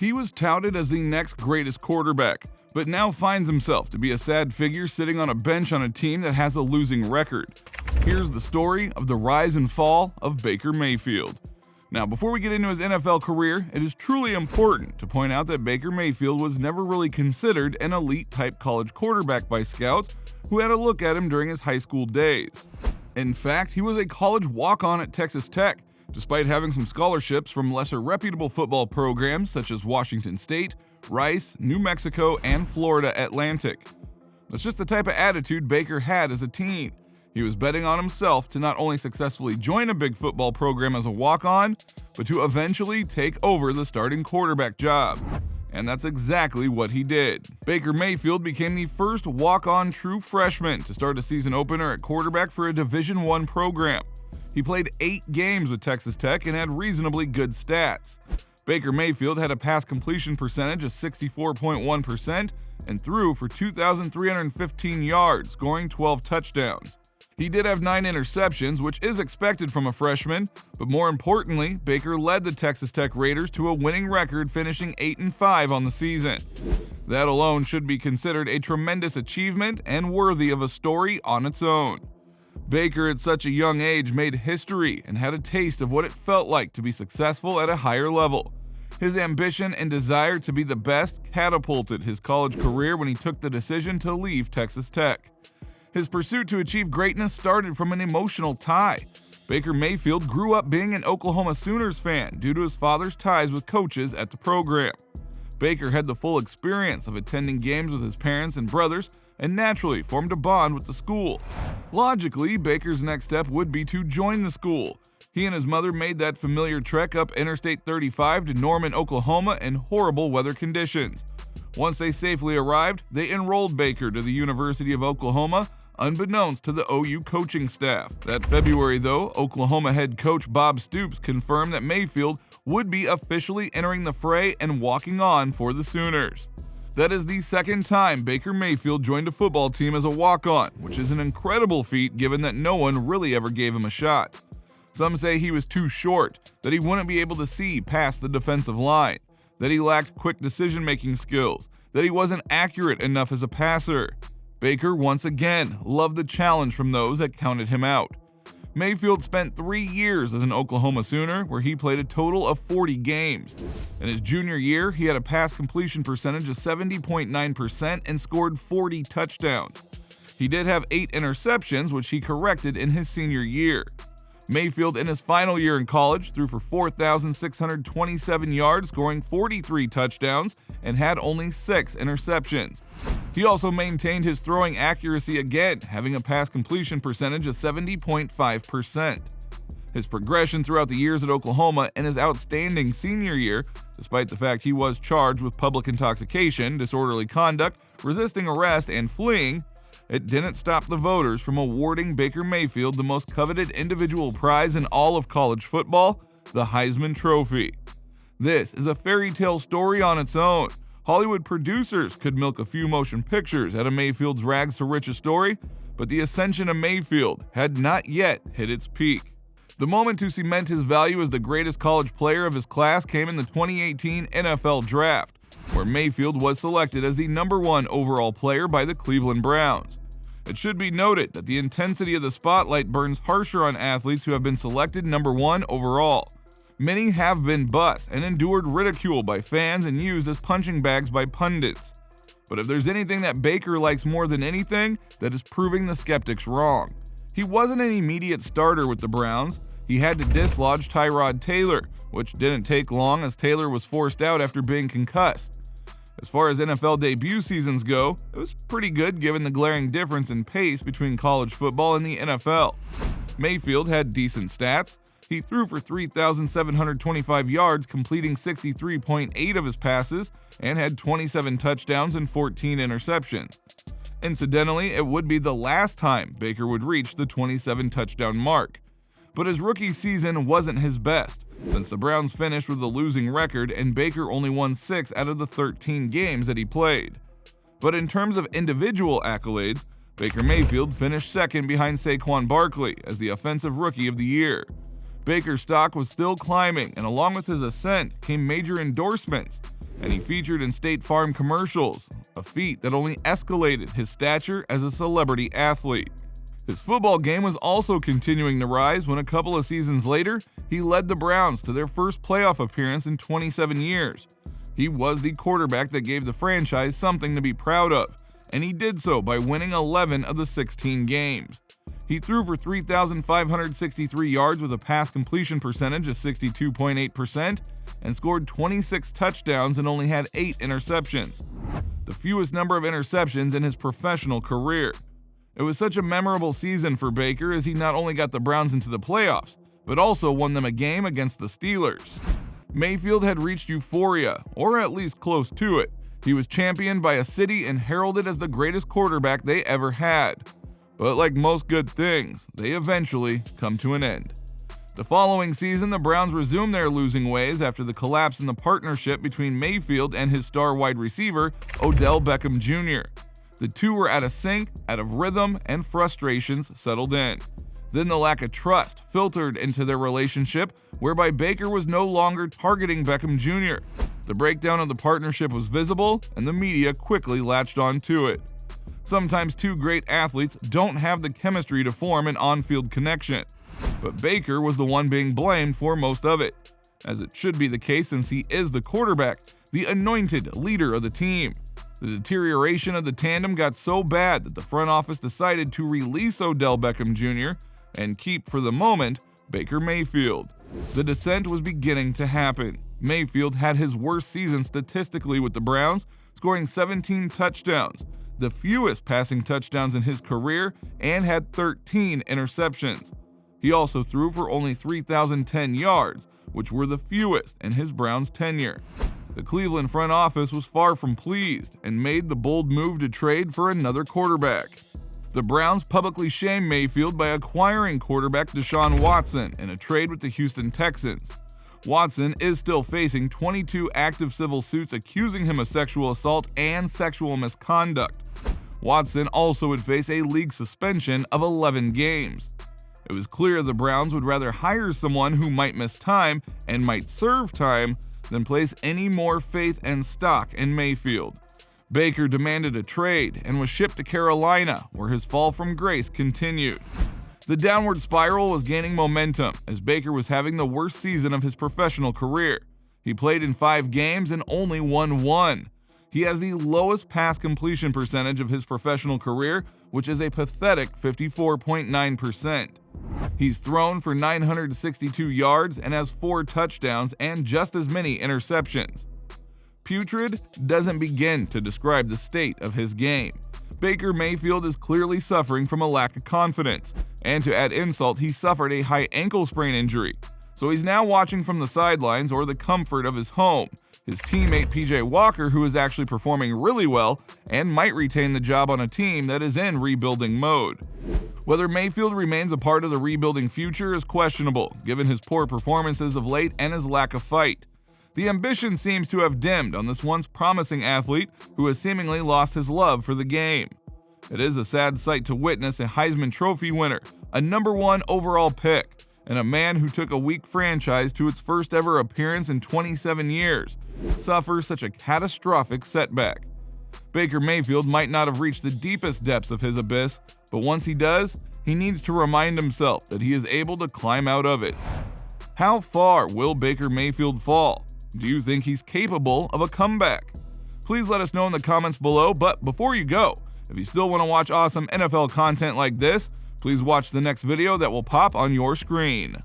He was touted as the next greatest quarterback, but now finds himself to be a sad figure sitting on a bench on a team that has a losing record. Here's the story of the rise and fall of Baker Mayfield. Now, before we get into his NFL career, it is truly important to point out that Baker Mayfield was never really considered an elite-type college quarterback by scouts who had a look at him during his high school days. In fact, he was a college walk-on at Texas Tech, despite having some scholarships from lesser reputable football programs such as Washington State, Rice, New Mexico, and Florida Atlantic. That's just the type of attitude Baker had as a teen. He was betting on himself to not only successfully join a big football program as a walk-on, but to eventually take over the starting quarterback job. And that's exactly what he did. Baker Mayfield became the first walk-on true freshman to start a season opener at quarterback for a Division I program. He played 8 games with Texas Tech and had reasonably good stats. Baker Mayfield had a pass completion percentage of 64.1% and threw for 2,315 yards, scoring 12 touchdowns. He did have 9 interceptions, which is expected from a freshman, but more importantly, Baker led the Texas Tech Raiders to a winning record, finishing 8-5 on the season. That alone should be considered a tremendous achievement and worthy of a story on its own. Baker at such a young age made history and had a taste of what it felt like to be successful at a higher level. His ambition and desire to be the best catapulted his college career when he took the decision to leave Texas Tech. His pursuit to achieve greatness started from an emotional tie. Baker Mayfield grew up being an Oklahoma Sooners fan due to his father's ties with coaches at the program. Baker had the full experience of attending games with his parents and brothers and naturally formed a bond with the school. Logically, Baker's next step would be to join the school. He and his mother made that familiar trek up Interstate 35 to Norman, Oklahoma in horrible weather conditions. Once they safely arrived, they enrolled Baker to the University of Oklahoma, unbeknownst to the OU coaching staff. That February, though, Oklahoma head coach Bob Stoops confirmed that Mayfield would be officially entering the fray and walking on for the Sooners. That is the second time Baker Mayfield joined a football team as a walk-on, which is an incredible feat given that no one really ever gave him a shot. Some say he was too short, that he wouldn't be able to see past the defensive line, that he lacked quick decision-making skills, that he wasn't accurate enough as a passer. Baker once again loved the challenge from those that counted him out. Mayfield spent 3 years as an Oklahoma Sooner, where he played a total of 40 games. In his junior year, he had a pass completion percentage of 70.9% and scored 40 touchdowns. He did have 8 interceptions, which he corrected in his senior year. Mayfield, in his final year in college, threw for 4,627 yards, scoring 43 touchdowns, and had only 6 interceptions. He also maintained his throwing accuracy again, having a pass completion percentage of 70.5%. His progression throughout the years at Oklahoma and his outstanding senior year, despite the fact he was charged with public intoxication, disorderly conduct, resisting arrest, and fleeing, it didn't stop the voters from awarding Baker Mayfield the most coveted individual prize in all of college football, the Heisman Trophy. This is a fairy tale story on its own. Hollywood producers could milk a few motion pictures out of Mayfield's rags to riches story, but the ascension of Mayfield had not yet hit its peak. The moment to cement his value as the greatest college player of his class came in the 2018 NFL Draft, where Mayfield was selected as the #1 overall player by the Cleveland Browns. It should be noted that the intensity of the spotlight burns harsher on athletes who have been selected #1 overall. Many have been busts and endured ridicule by fans and used as punching bags by pundits. But if there's anything that Baker likes more than anything, that is proving the skeptics wrong. He wasn't an immediate starter with the Browns. He had to dislodge Tyrod Taylor, which didn't take long as Taylor was forced out after being concussed. As far as NFL debut seasons go, it was pretty good given the glaring difference in pace between college football and the NFL. Mayfield had decent stats. He threw for 3,725 yards, completing 63.8 of his passes, and had 27 touchdowns and 14 interceptions. Incidentally, it would be the last time Baker would reach the 27 touchdown mark. But his rookie season wasn't his best, since the Browns finished with a losing record and Baker only won 6 out of the 13 games that he played. But in terms of individual accolades, Baker Mayfield finished second behind Saquon Barkley as the Offensive Rookie of the Year. Baker's stock was still climbing, and along with his ascent came major endorsements. and he featured in State Farm commercials, a feat that only escalated his stature as a celebrity athlete. His football game was also continuing to rise when a couple of seasons later, he led the Browns to their first playoff appearance in 27 years. He was the quarterback that gave the franchise something to be proud of, and he did so by winning 11 of the 16 games. He threw for 3,563 yards with a pass completion percentage of 62.8% and scored 26 touchdowns and only had 8 interceptions, the fewest number of interceptions in his professional career. It was such a memorable season for Baker as he not only got the Browns into the playoffs, but also won them a game against the Steelers. Mayfield had reached euphoria, or at least close to it. He was championed by a city and heralded as the greatest quarterback they ever had. But like most good things, they eventually come to an end. The following season, the Browns resumed their losing ways after the collapse in the partnership between Mayfield and his star wide receiver, Odell Beckham Jr. The two were out of sync, out of rhythm, and frustrations settled in. Then the lack of trust filtered into their relationship, whereby Baker was no longer targeting Beckham Jr. The breakdown of the partnership was visible, and the media quickly latched on to it. Sometimes two great athletes don't have the chemistry to form an on-field connection, but Baker was the one being blamed for most of it, as it should be the case since he is the quarterback, the anointed leader of the team. The deterioration of the tandem got so bad that the front office decided to release Odell Beckham Jr. and keep, for the moment, Baker Mayfield. The descent was beginning to happen. Mayfield had his worst season statistically with the Browns, scoring 17 touchdowns, the fewest passing touchdowns in his career, and had 13 interceptions. He also threw for only 3,010 yards, which were the fewest in his Browns tenure. The Cleveland front office was far from pleased and made the bold move to trade for another quarterback. The Browns publicly shamed Mayfield by acquiring quarterback Deshaun Watson in a trade with the Houston Texans. Watson is still facing 22 active civil suits accusing him of sexual assault and sexual misconduct. Watson also would face a league suspension of 11 games. It was clear the Browns would rather hire someone who might miss time and might serve time than place any more faith and stock in Mayfield. Baker demanded a trade and was shipped to Carolina, where his fall from grace continued. The downward spiral was gaining momentum as Baker was having the worst season of his professional career. He played in 5 games and only won 1. He has the lowest pass completion percentage of his professional career, which is a pathetic 54.9%. He's thrown for 962 yards and has 4 touchdowns and just as many interceptions. Putrid doesn't begin to describe the state of his game. Baker Mayfield is clearly suffering from a lack of confidence, and to add insult, he suffered a high ankle sprain injury. So he's now watching from the sidelines or the comfort of his home. His teammate PJ Walker, who is actually performing really well and might retain the job on a team that is in rebuilding mode. Whether Mayfield remains a part of the rebuilding future is questionable, given his poor performances of late and his lack of fight. The ambition seems to have dimmed on this once promising athlete who has seemingly lost his love for the game. It is a sad sight to witness a Heisman Trophy winner, a number 1 overall pick, and a man who took a weak franchise to its first ever appearance in 27 years, suffer such a catastrophic setback. Baker Mayfield might not have reached the deepest depths of his abyss, but once he does, he needs to remind himself that he is able to climb out of it. How far will Baker Mayfield fall? Do you think he's capable of a comeback? Please let us know in the comments below, but before you go, if you still want to watch awesome NFL content like this, please watch the next video that will pop on your screen.